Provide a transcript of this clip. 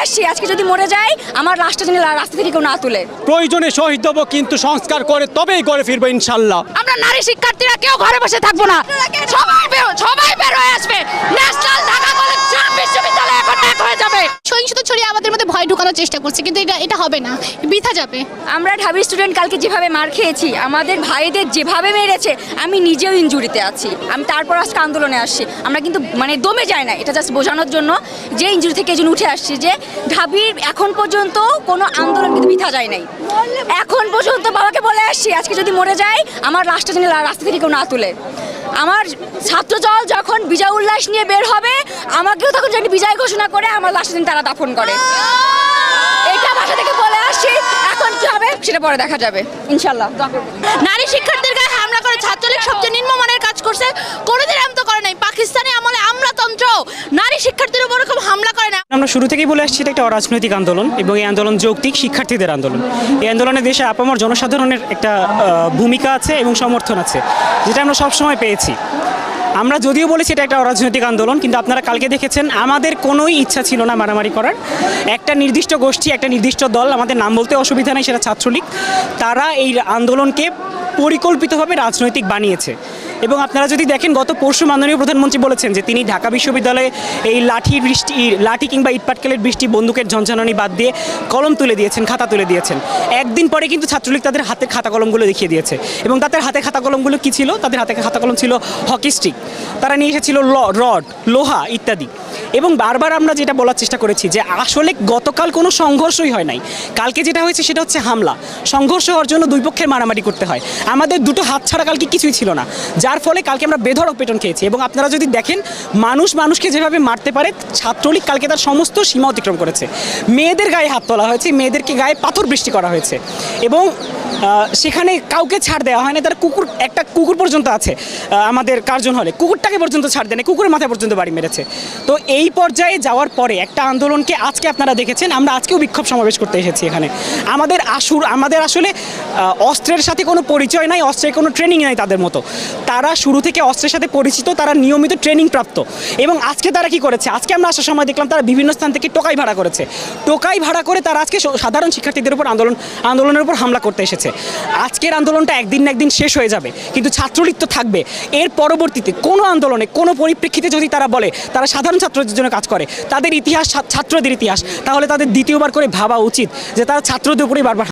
আসছি, আজকে যদি মরে যাই আমার লাশটা যেন রাস্তা থেকে কেউ না তুলে। প্রয়োজনে শহীদ হবো, কিন্তু সংস্কার করে তবেই ঘরে ফিরবো ইনশাল্লাহ। আমরা নারী শিক্ষার্থীরা কেউ ঘরে বসে থাকবো না, সবাই বের হয়ে আসবে। ন্যাশনাল ঢাকা কলেজ বিশ্ববিদ্যালয় এখন এক হয়ে যাবে। সহিংসতা ছড়িয়ে আমাদের মধ্যে ভয় ঢোকানোর চেষ্টা করছে, কিন্তু এটা হবে না, বৃথা যাবে। আমরা ঢাবি স্টুডেন্ট কালকে যেভাবে মার খেয়েছি, আমাদের ভাইদের যেভাবে মেরেছে, আমি নিজেও ইনজুরিতে আছি। আমি তারপর আজকে আন্দোলনে আসছি। আমরা কিন্তু মানে দমে যায় না, এটা জাস্ট বোঝানোর জন্য যে ইনজুরি থেকে এই জন্য উঠে আসছি যে ঢাবির এখন পর্যন্ত কোনো আন্দোলন কিন্তু বৃথা যায় নাই। এখন পর্যন্ত বাবাকে বলে আসছি, আজকে যদি মরে যাই আমার লাশটা যেন রাস্তা থেকে কেউ না তুলে। আমার ছাত্রদল যখন বিজয় উল্লাস নিয়ে বের হবে, আমাকেও তখন যেন বিজয় ঘোষণা করে আমার লাশটা যেন তারা দাফন করে। এটা বাসা থেকে বলে আসছি, এখন কি হবে সেটা পরে দেখা যাবে ইনশাল্লাহ। নারী শিক্ষার্থীর গায়ে হামলা করে ছাত্রলীগ সবচেয়ে নিম্নমানের কাজ করছে, কোনোদিন এমন তো করে নাই। পাকিস্তানি আমলে আমলাতন্ত্র নারী শিক্ষার্থীর উপর এরকম হামলা করে না। আমরা শুরু থেকেই বলে আসছি এটা একটা অরাজনৈতিক আন্দোলন, এবং এই আন্দোলন যৌক্তিক শিক্ষার্থীদের আন্দোলন। এই আন্দোলনে দেশে আপামর জনসাধারণের একটা ভূমিকা আছে এবং সমর্থন আছে, যেটা আমরা সবসময় পেয়েছি। আমরা যদিও বলেছি এটা একটা অরাজনৈতিক আন্দোলন, কিন্তু আপনারা কালকে দেখেছেন আমাদের কোনোই ইচ্ছা ছিল না মারামারি করার। একটা নির্দিষ্ট গোষ্ঠী, একটা নির্দিষ্ট দল, আমাদের নাম বলতে অসুবিধা নেই, সেটা ছাত্রলীগ, তারা এই আন্দোলনকে পরিকল্পিতভাবে রাজনৈতিক বানিয়েছে। এবং আপনারা যদি দেখেন, গত পরশু মাননীয় প্রধানমন্ত্রী বলেছেন যে তিনি ঢাকা বিশ্ববিদ্যালয়ে এই লাঠি কিংবা ইটপাটকেলের বৃষ্টি, বন্দুকের ঝনঝনানি বাদ দিয়ে কলম তুলে দিয়েছেন, খাতা তুলে দিয়েছেন। একদিন পরে কিন্তু ছাত্রলীগ তাদের হাতের খাতা কলমগুলো দেখিয়ে দিয়েছে। এবং তাদের হাতে খাতা কলমগুলো কী ছিল? তাদের হাতে খাতা কলম ছিল হকি স্টিক, তারা নিয়ে এসেছিল রড, লোহা ইত্যাদি। এবং বারবার আমরা যেটা বলার চেষ্টা করেছি যে আসলে গতকাল কোনো সংঘর্ষই হয় নাই। কালকে যেটা হয়েছে সেটা হচ্ছে হামলা। সংঘর্ষ হওয়ার জন্য দুই পক্ষের মারামারি করতে হয়। আমাদের দুটো হাত ছাড়া কালকে কিছুই ছিল না, যার ফলে কালকে আমরা বেধড়ক পেটন খেয়েছি। এবং আপনারা যদি দেখেন, মানুষকে যেভাবে মারতে পারে, ছাত্রলীগ কালকে তার সমস্ত সীমা অতিক্রম করেছে। মেয়েদের গায়ে হাত তোলা হয়েছে, মেয়েদেরকে গায়ে পাথর বৃষ্টি করা হয়েছে, এবং সেখানে কাউকে ছাড় দেওয়া হয় না। তার একটা কুকুর পর্যন্ত আছে আমাদের কার্জন হলে, কুকুরটাকে পর্যন্ত ছাড় দেয় না, কুকুরের মাথায় পর্যন্ত বাড়ি মেরেছে। তো এই পর্যায়ে যাওয়ার পরে একটা আন্দোলনকে আজকে আপনারা দেখেছেন, আমরা আজকেও বিক্ষোভ সমাবেশ করতে এসেছি এখানে। আমাদের আসলে অস্ত্রের সাথে কোনো পরিচয় নাই, অস্ত্রের কোনো ট্রেনিং নাই তাদের মতো। তারা শুরু থেকে অস্ত্রের সাথে পরিচিত, তারা নিয়মিত ট্রেনিং প্রাপ্ত। এবং আজকে তারা কি করেছে? আজকে আমরা আসার সময় দেখলাম তারা বিভিন্ন স্থান থেকে টোকাই ভাড়া করেছে। টোকাই ভাড়া করে তারা আজকে সাধারণ শিক্ষার্থীদের উপর আন্দোলনের উপর হামলা করতে এসেছে। আজকের আন্দোলনটা একদিন না একদিন শেষ হয়ে যাবে, কিন্তু ছাত্রলীগ তো থাকবে। এর পরবর্তীতে কোনো আন্দোলনে, কোনো পরিপ্রেক্ষিতে যদি তারা বলে তারা সাধারণ ছাত্রদের জন্য কাজ করে, তাদের ইতিহাস ছাত্রদের ইতিহাস, তাহলে তাদের দ্বিতীয়বার করে ভাবা উচিত যে তারা ছাত্রদের উপরেই বারবার